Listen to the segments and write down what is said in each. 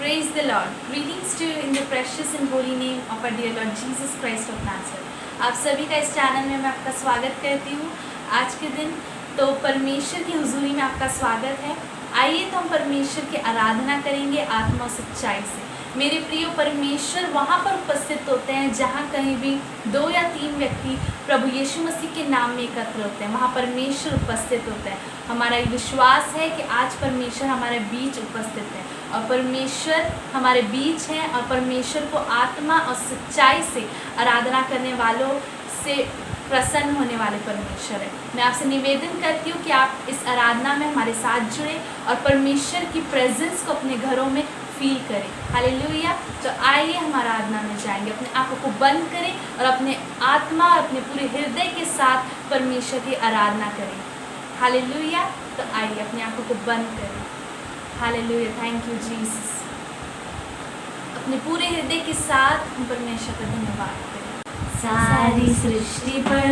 Praise the Lord. Greetings to you in the precious and holy name of our dear Lord Jesus Christ of Nazareth. आप सभी का इस channel में मैं आपका स्वागत करती हूँ। आज के दिन तो परमेश्वर की हुजूरी में आपका स्वागत है। आइए तो हम परमेश्वर की आराधना करेंगे आत्मा और सच्चाई से। मेरे प्रिय, परमेश्वर वहाँ पर उपस्थित होते हैं जहाँ कहीं भी 2 या 3 व्यक्ति प्रभु यीशु मसीह के नाम में एकत्र होते हैं, वहाँ परमेश्वर उपस्थित होते हैं। हमारा एक विश्वास है कि आज परमेश्वर हमारे बीच उपस्थित है और परमेश्वर हमारे बीच हैं और परमेश्वर को आत्मा और सच्चाई से आराधना करने वालों से प्रसन्न होने वाले परमेश्वर है। मैं आपसे निवेदन करती हूँ कि आप इस आराधना में हमारे साथ जुड़ें और परमेश्वर की प्रेजेंस को अपने घरों में फील करें। हालेलुया। तो आइए हम आराधना में जाएंगे। अपने आंखों को बंद करें और अपने आत्मा और अपने पूरे हृदय के साथ परमेश्वर की आराधना करें। हालेलुया। तो आइए अपनी आंखों को बंद करें। हालेलुया। Thank you Jesus. अपने पूरे हृदय के साथ हम परमेश्वर का धन्यवाद करें। सारी सृष्टि पर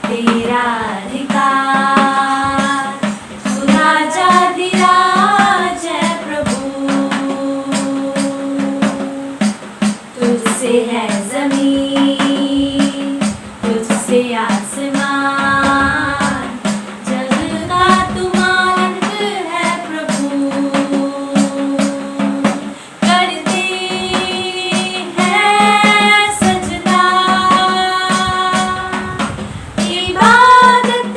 तेरा अधिकार, तू राजाधिराज है प्रभु, तुझसे है ज़मीन, तुझसे आसमान, जग का तू मालिक है प्रभु, करते हैं सजदा, इबादत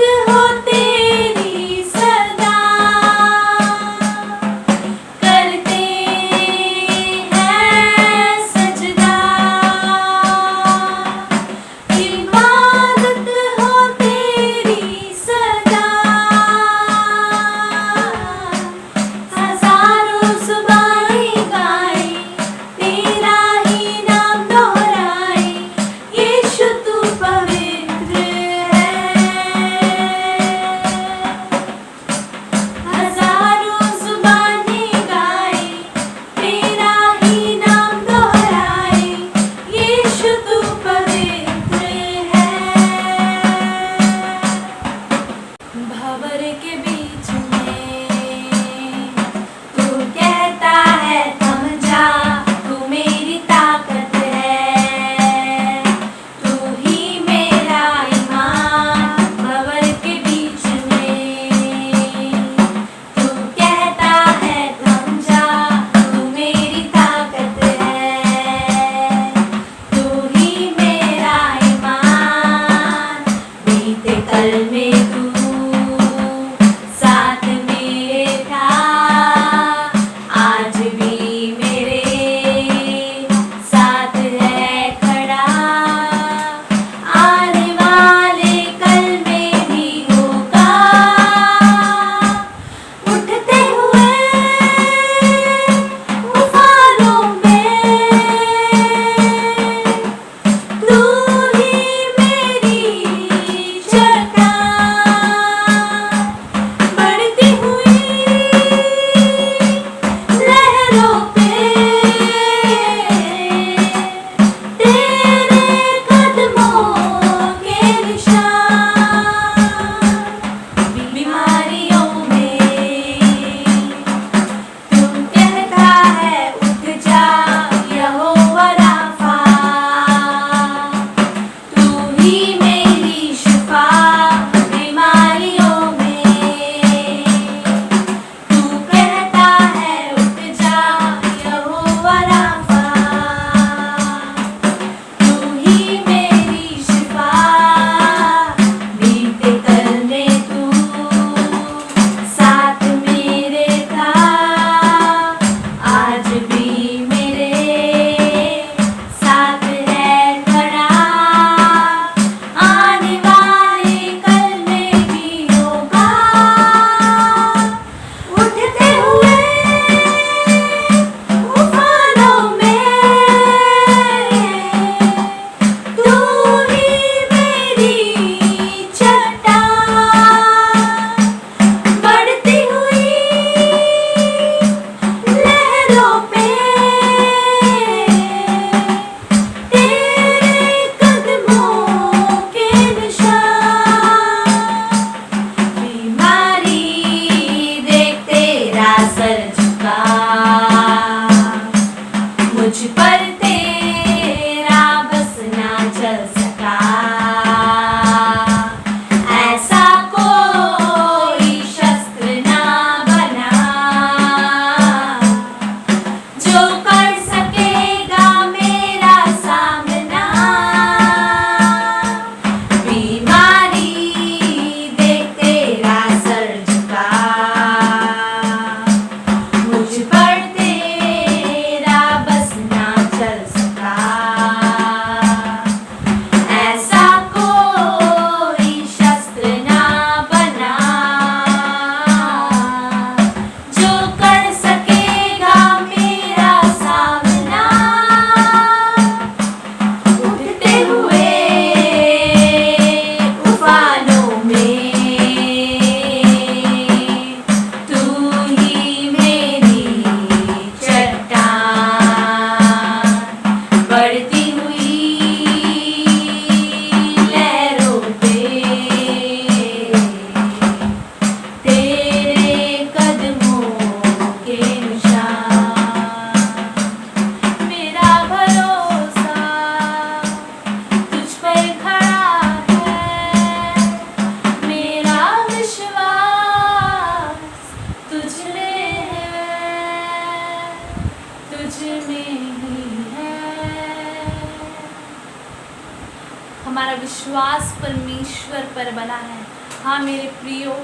हमारा विश्वास परमेश्वर पर बना है। हाँ मेरे प्रियो,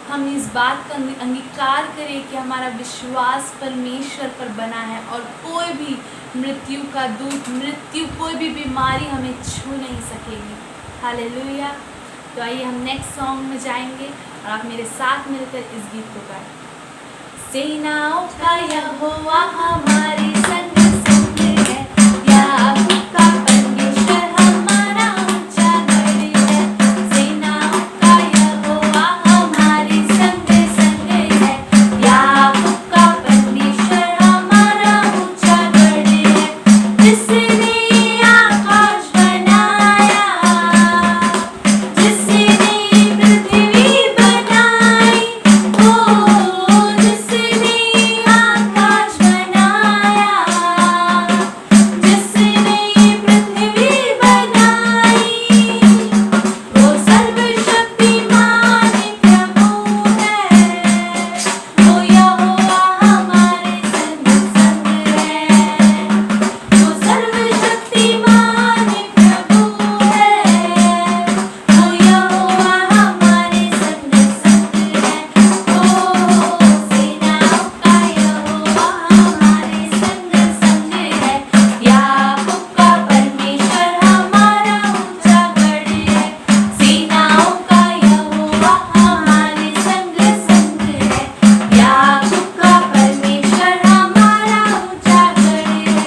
हम इस बात का अंगीकार करें कि हमारा विश्वास परमेश्वर पर बना है और कोई भी मृत्यु का दूत, कोई भी बीमारी हमें छू नहीं सकेगी। हालेलुया। तो आइए हम नेक्स्ट सॉन्ग में जाएंगे और आप मेरे साथ मिलकर इस गीत को गाएं। सेनाओं का यहोवा हमारे संग संग है, याकूब का परमेश्वर हमारा ऊंचा गढ़ है। सेनाओं का यहोवा हमारे संग संग है, याकूब का परमेश्वर हमारा ऊंचा गढ़ है। जिसने आकाश बनाया, जिसने पृथ्वी बनाई, ओ जिसने आकाश बनाया, जिसने पृथ्वी बनाई, वो सर्वशक्तिमान प्रभु है। वो यहोवा हमारे संग संग है, वो सर्वशक्तिमान प्रभु है। वो यहोवा हमारे संग संग है। ओ सेनाओं का यहोवा हमारे संग संग है, याकूब का परमेश्वर हमारा ऊंचा गढ़ है। सेनाओं का यहोवा हमारे संग संग है, याकूब का परमेश्वर हमारा ऊंचा गढ़ है।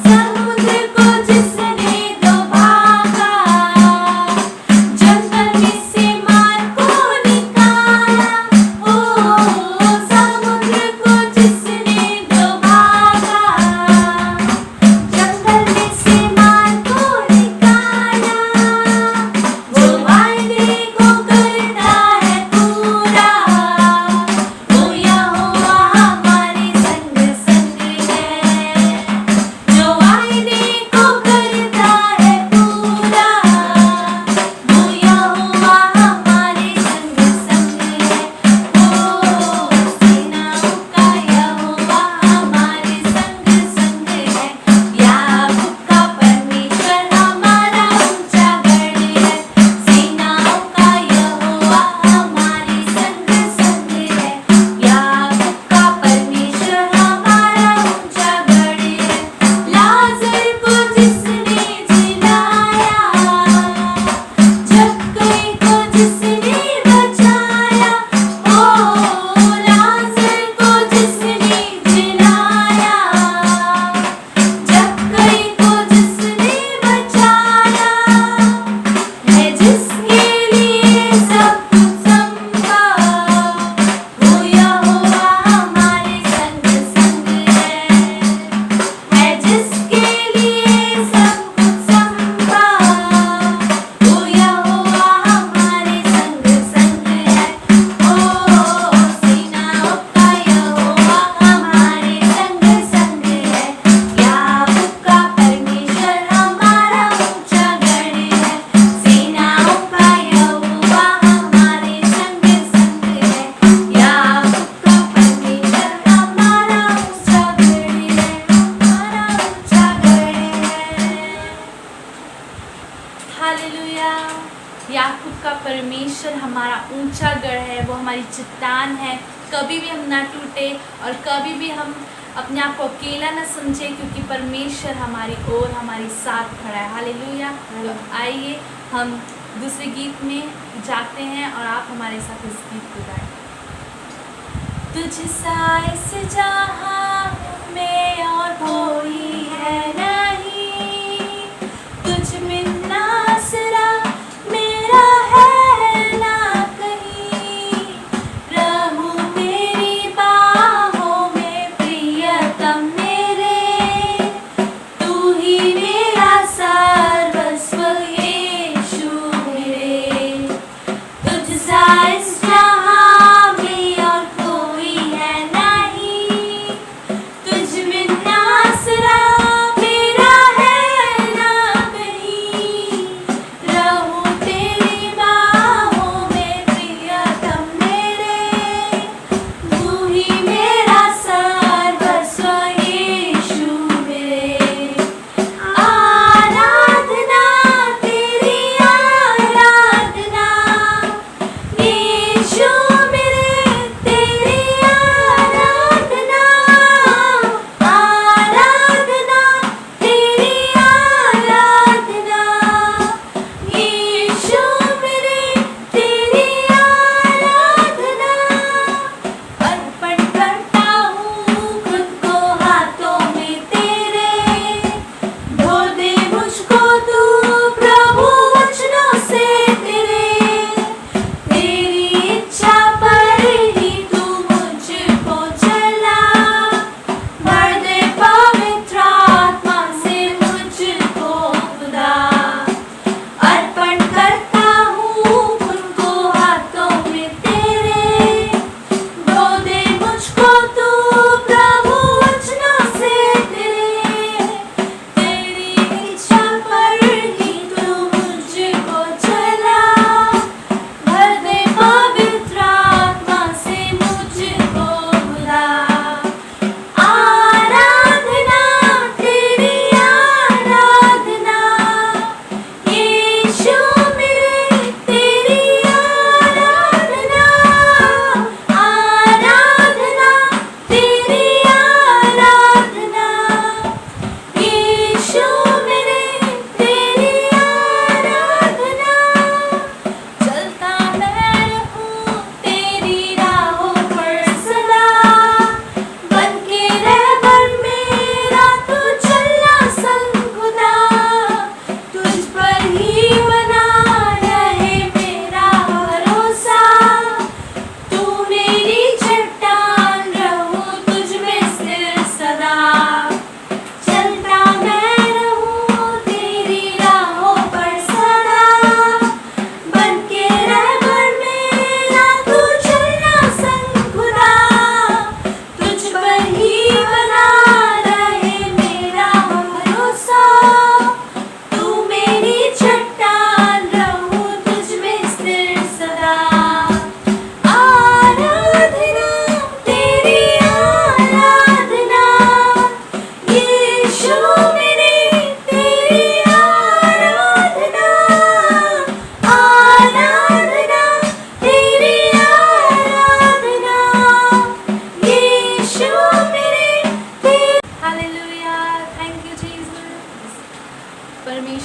समुद्र को जिसने डुबाया, जंगल में से मार को निकाला, ओ समुद्र को जिसने डुबाया, जंगल में से मार को निकाला, वो वायदे को करता है पूरा। वो यहोवा हमारे संग संग है, जो वायदे को करता है पूरा। वो यहोवा हमारे संग संग है। ओ सेनाओं का यहोवा हमारे संग संग है, याकूब का परमेश्वर हमारा ऊंचा गढ़ है। सेनाओं का यहोवा हमारे संग संग है, याकूब का परमेश्वर हमारा ऊंचा गढ़ है। लाजर को जिसने जिलाया, जक्कई को जिसने बचाया, ओ लाजर को जिसने जिलाया, जक्कई को जिसने बचाया, है जिसके लिए सब कुछ संभव। वो यहोवा हमारे संग संग है जिसके लिए सब कुछ संभव। वो यहोवा हमारे संग संग है। ओ सेनाओं का यहोवा हमारे संग संग है, याकूब का परमेश्वर हमारा ऊंचा गढ़ है। सेनाओं का यहोवा हमारे संग संग है, याकूब का परमेश्वर हमारा ऊंचा गढ़ है, हमारा ऊंचा गढ़ है। हालेलुया। याकूब का परमेश्वर हमारा ऊंचा गढ़ है, वो हमारी चट्टान है। कभी भी हम ना टूटे और कभी भी हम अपने आप को अकेला ना समझे, क्योंकि परमेश्वर हमारी ओर हमारे साथ खड़ा है। हालेलुया। तो आइए हम दूसरे गीत में जाते हैं और आप हमारे साथ इस गीत को गाएं। तुझ सा इस जहां में और कोई है नहीं, तुझ बिन आसरा मेरा है ना कहीं। रहूं तेरी बाहों में प्रियतम मेरे, तू ही मेरा सर्वस्व यीशु मेरे। तुझ सा इस जहां में और कोई है नहीं,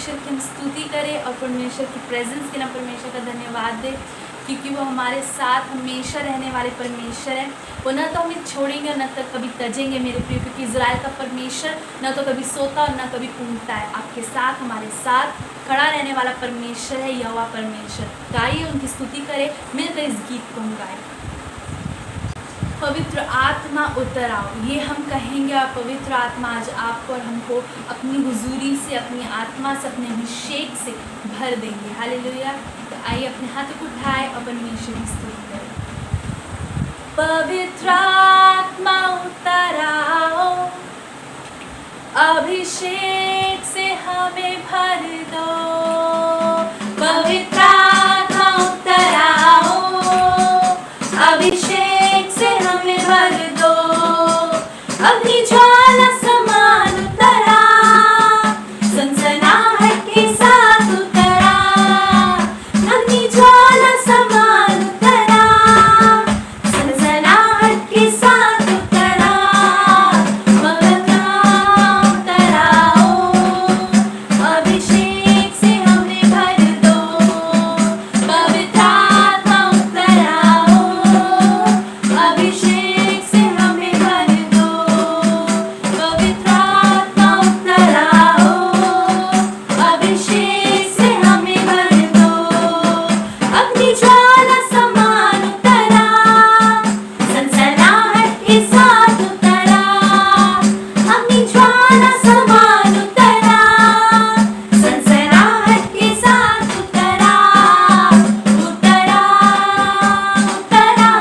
परमेश्वर की हम स्तुति करें और परमेश्वर की प्रेजेंस के लिए परमेश्वर का धन्यवाद दें, क्योंकि वो हमारे साथ हमेशा रहने वाले परमेश्वर हैं। वो न तो हमें छोड़ेंगे और न तो कभी तजेंगे मेरे प्रिय, क्योंकि इज़राइल का परमेश्वर न तो कभी सोता और न कभी ऊँघता है। आपके साथ, हमारे साथ खड़ा रहने वाला परमेश्वर है यहोवा परमेश्वर। तो आइए उनकी स्तुति करें, मिलकर इस गीत को हम गाएं। पवित्र आत्मा उतर आओ, ये हम कहेंगे। और पवित्र आत्मा आज आपको और हमको अपनी हुजूरी से, अपनी आत्मा से, अपने अभिषेक से भर देंगे। हालेलुया। तो आइए अपने हाथ को उठाए और परमेश्वर की स्तुति करें। पवित्र आत्मा उतर आओ, अभिषेक से हमें भर दो। पवित्र आत्मा उतर आओ, अभिषेक से हमें भर दो। अग्नि ज्वाला समान उतरा, सनसनाहट के साथ उतरा। अग्नि ज्वाला समान उतरा, सनसनाहट के साथ उतरा। पवित्र उतर आओ, अभिषेक से हमें भर दो। पवित्र आत्मा उतर आओ, अभिषेक से हमें भर दो। पवित्र आत्मा उतर आओ, अभिषेक से हमें भर दो। अग्नि ज्वाला समान उतरा, सनसनाहट के साथ उतरा। अग्नि ज्वाला समान उतरा, सनसनाहट के साथ उतरा। उतरा, उतरा,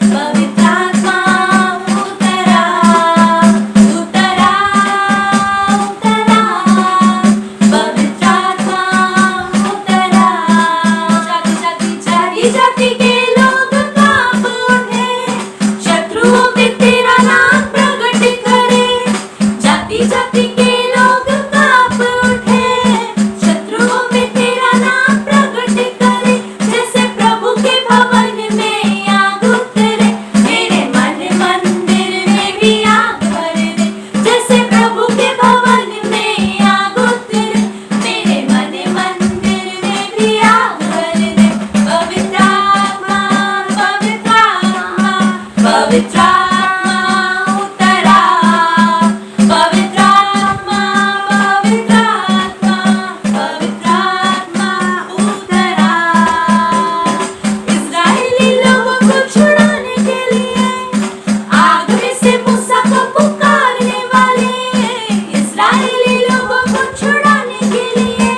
पवित्र आत्मा उतरा। उतरा, उतरा, पवित्र आत्मा उतरा। जाति जाति के लोग कांप उठे, शत्रुओं पे तेरा नाम प्रगट करे। जाति जाति के लोग कांप उठे, शत्रुओं पे तेरा नाम प्रगट करे। जैसे प्रभु के भवन में आग उतरे, मेरे मन मंदिर में भी आग भर दे। जैसे प्रभु के भवन में आग उतरे, मेरे मन मंदिर में भी आग भर दे। पवित्र आत्मा, पवित्र आत्मा, पवित्र आत्मा उतरा। पवित्र आत्मा, पवित्र आत्मा, पवित्र आत्मा उतरा। इस्राएली लोगों को छुड़ाने के लिए आग में से मूसा को पुकारने वाले। इस्राएली लोगों को छुड़ाने के लिए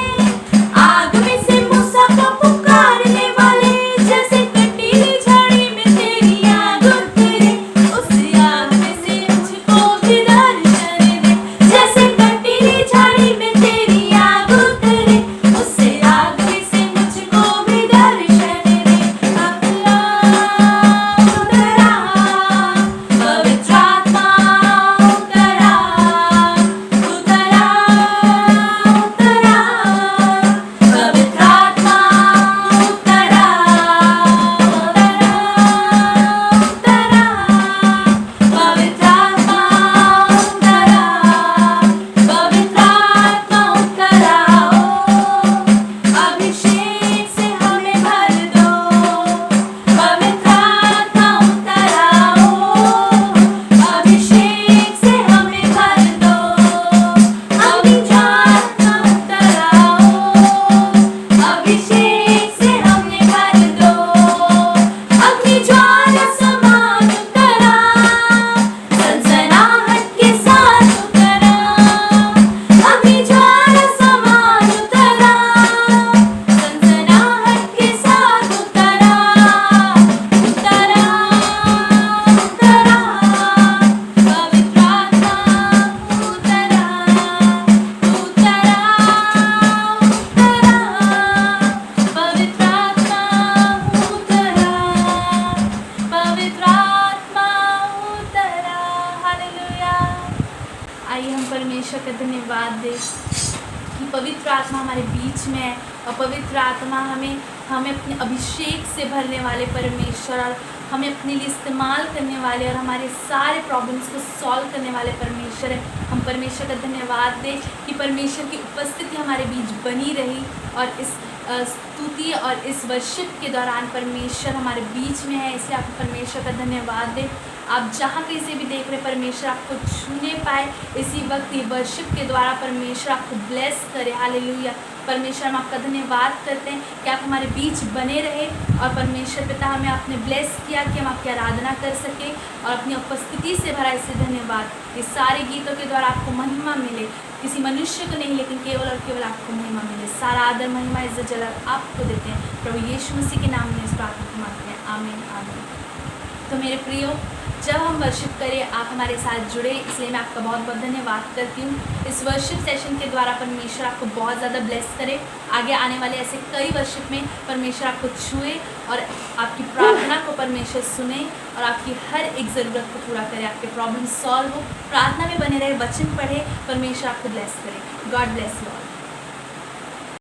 आग में से मूसा को पुकारने वाले। जैसे कटीली झाड़ी में तेरी आग उतरे, उस आग में से मुझको भी दर्शन दे। जैसे कटीली झाड़ी में तेरी आग उतरे, उस आग में से मुझको भी दर्शन दे। अपना उतरा, पवित्र आत्मा उतरा। उतरा, उतरा, पवित्र आत्मा उतरा। उतरा, पवित्र आत्मा उतरा। पवित्र आत्मा उतर आओ, अभिषेक से हमें भर दो। पवित्र आत्मा उतर आओ, अभिषेक से हमें भर दो। अग्नि ज्वाला उतर आओ, अभिषेक से हमें भर दो। अग्नि ज्वाला समान उतरा, सनसनाहट के साथ उतरा। अग्नि ज्वाला समान उतरा, सनसनाहट के साथ उतरा। उतरा, उतरा, पवित्र आत्मा उतरा। उतरा, उतरा, पवित्र आत्मा उतरा। पवित्र आत्मा उतरा। हालेलुया। आइए हम परमेश्वर का धन्यवाद दें कि पवित्र आत्मा हमारे बीच में है और पवित्र आत्मा हमें अपने अभिषेक से भरने वाले परमेश्वर और हमें अपने लिए इस्तेमाल करने वाले और हमारे सारे प्रॉब्लम्स को सॉल्व करने वाले परमेश्वर हैं। हम परमेश्वर का धन्यवाद दें कि परमेश्वर की उपस्थिति हमारे बीच बनी रही और इस स्तुति और इस वर्शिप के दौरान परमेश्वर हमारे बीच में है, इसलिए आप परमेश्वर का धन्यवाद दें। आप जहाँ कहीं से भी देख रहे परमेश्वर आपको छूने पाए इसी वक्त ये वर्शिप के द्वारा परमेश्वर आपको ब्लेस करे। हालेलुया। परमेश्वर हम आपका धन्यवाद करते हैं कि आप हमारे बीच बने रहे और परमेश्वर पिता हमें आपने ब्लेस किया कि हम आपकी आराधना कर सकें और अपनी उपस्थिति से भरा इसे धन्यवाद। इस सारे गीतों के द्वारा आपको महिमा मिले, किसी मनुष्य को नहीं लेकिन केवल और केवल आपको महिमा मिले। सारा आदर महिमा इज्जत जलाल आपको देते हैं। प्रभु यीशु मसीह के नाम में इस प्रार्थना को मांगते हैं, आमीन आमीन। तो मेरे प्रियो, जब हम वर्शिप करें आप हमारे साथ जुड़े, इसलिए मैं आपका बहुत बहुत धन्यवाद करती हूँ। इस वर्शिप सेशन के द्वारा परमेश्वर आपको बहुत ज़्यादा ब्लेस करे। आगे आने वाले ऐसे कई वर्शिप में परमेश्वर आपको छुए और आपकी प्रार्थना को परमेश्वर सुने और आपकी हर एक ज़रूरत को पूरा करे, आपके प्रॉब्लम सॉल्व हो। प्रार्थना में बने रहे, वचन पढ़े, परमेश्वर आपको ब्लेस करे। God bless you all.